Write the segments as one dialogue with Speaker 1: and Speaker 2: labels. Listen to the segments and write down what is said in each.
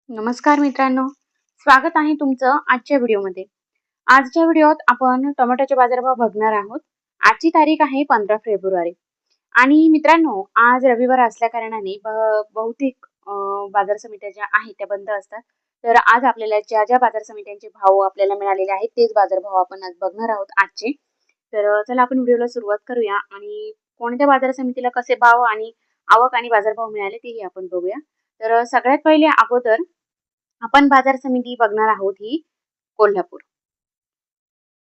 Speaker 1: नमस्कार मित्रांनो, स्वागत आहे तुमचं आजच्या व्हिडिओमध्ये. आजच्या व्हिडिओत आपण टोमॅटोचे बाजारभाव बघणार आहोत. आजची तारीख आहे 15 फेब्रुवारी आणि मित्रांनो, आज रविवार असल्या कारणाने बहुतेक बाजार समित्या ज्या आहेत त्या बंद असतात. तर आज आपल्याला ज्या बाजार समित्यांचे भाव आपल्याला मिळालेले आहेत तेच बाजारभाव आपण आज बघणार आहोत आजचे. तर चला आपण व्हिडिओला सुरुवात करूया आणि कोणत्या बाजार समितीला कसे भाव आणि आवक आणि बाजारभाव मिळाले तेही आपण बघूया. तर सगळ्यात पहिले अगोदर आपण बाजार समिती बघणार आहोत ही कोल्हापूर.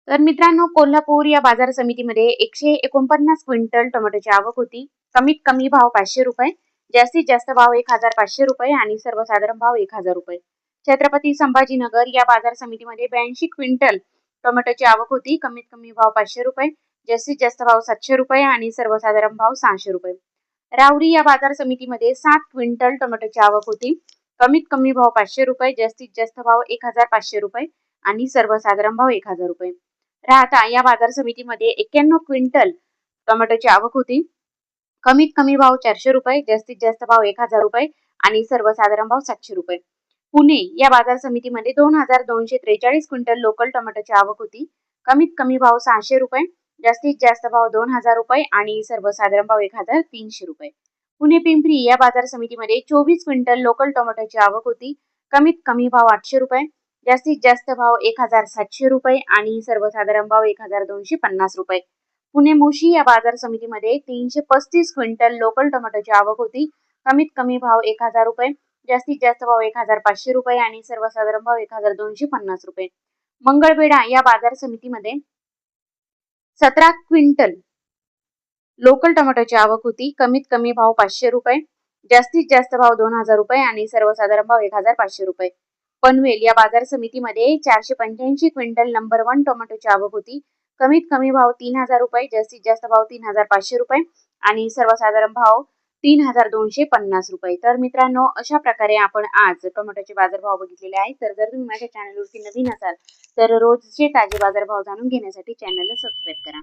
Speaker 1: तर मित्रांनो, कोल्हापूर या बाजार समितीमध्ये 149 क्विंटल टोमॅटोची आवक होती. कमीत कमी भाव ₹500, जास्तीत जास्त भाव ₹1500 आणि सर्वसाधारण भाव ₹1000. छत्रपती संभाजीनगर या बाजार समितीमध्ये 82 क्विंटल टोमॅटोची आवक होती. कमीत कमी भाव ₹500, जास्तीत जास्त भाव ₹700 आणि सर्वसाधारण भाव ₹600. राऊरी या बाजार समितीमध्ये 7 क्विंटल टोमॅटोची आवक होती. कमीत कमी भाव ₹500, जास्तीत जास्त भाव ₹1500 आणि सर्वसाधारण भाव ₹1000. राहता या बाजार समितीमध्ये 91 क्विंटल टोमॅटोची आवक होती. कमीत कमी भाव ₹400, जास्तीत जास्त भाव ₹1000 आणि सर्वसाधारण भाव ₹700. पुणे या बाजार समितीमध्ये 2243 क्विंटल लोकल टोमॅटोची आवक होती. कमीत कमी भाव ₹600, जास्तीत जास्त भाव ₹2000 आणि सर्वसाधारण भाव ₹1300. पुणे पिंपरी या बाजार समितीमध्ये 24 क्विंटल लोकल टोमॅटोची आवक होती. कमीत कमी भाव ₹800, जास्तीत जास्त भाव ₹1700 आणि सर्वसाधारण भाव ₹1250. पुणे मोशी या बाजार समितीमध्ये 335 क्विंटल लोकल टोमॅटोची आवक होती. कमीत कमी भाव ₹1000, जास्तीत जास्त भाव ₹1500 आणि सर्वसाधारण भाव ₹1250. मंगळवेढा या बाजार समितीमध्ये 17 क्विंटल लोकल टोमॅटोची आवक होती. कमीत कमी भाव ₹500, जास्तीत जास्त भाव ₹2000 आणि सर्वसाधारण भाव ₹1500. पनवेल या बाजार समितीमध्ये 485 क्विंटल नंबर 1 टोमॅटोची आवक होती. कमीत कमी भाव ₹3000, जास्तीत जास्त भाव ₹3500 आणि सर्वसाधारण भाव ₹3250. तर मित्रांनो, अशा प्रकारे आपण आज टोमॅटोचे बाजारभाव बघितलेले आहेत. तर जर तुम्ही माझ्या चॅनलवरती नवीन असाल तर रोजचे ताजे बाजारभाव जाणून घेण्यासाठी चॅनलला सबस्क्राईब करा.